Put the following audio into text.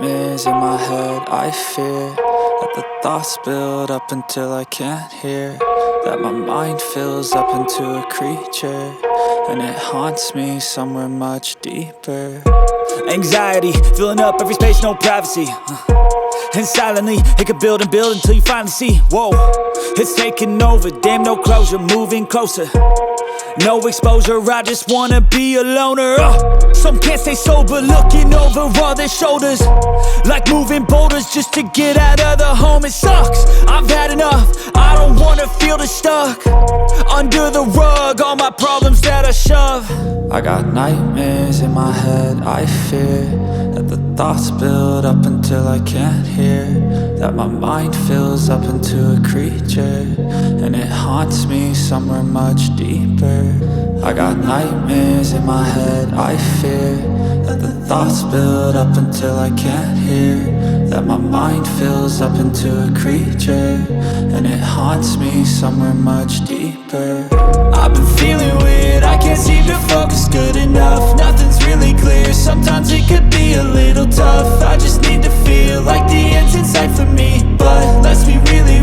nightmares in my head. I fear that the thoughts build up until I can't hear, that my mind fills up into a creature, and it haunts me somewhere much deeper. Anxiety, filling up every space, no privacy. And silently, it could build and build until you finally see, whoa, it's taking over, damn, no closure, moving closer. No exposure, I just wanna be a loner. Some can't stay sober, looking over all their shoulders, like moving boulders just to get out of the home. It sucks, I've had enough, I don't wanna feel the stuck under the rug, all my problems that I shove. I got nightmares in my head. I fear that the thoughts build up until I can't hear, that my mind fills up into a creature, and it haunts me somewhere much deeper. I got nightmares in my head. I fear that the thoughts build up until I can't hear, that my mind fills up into a creature, and it haunts me somewhere much deeper. I've been feeling weird, I can't seem to focus good enough. Nothing's really clear, sometimes it could be a little tough. I just need to feel like the end's in sight for me, but let's be really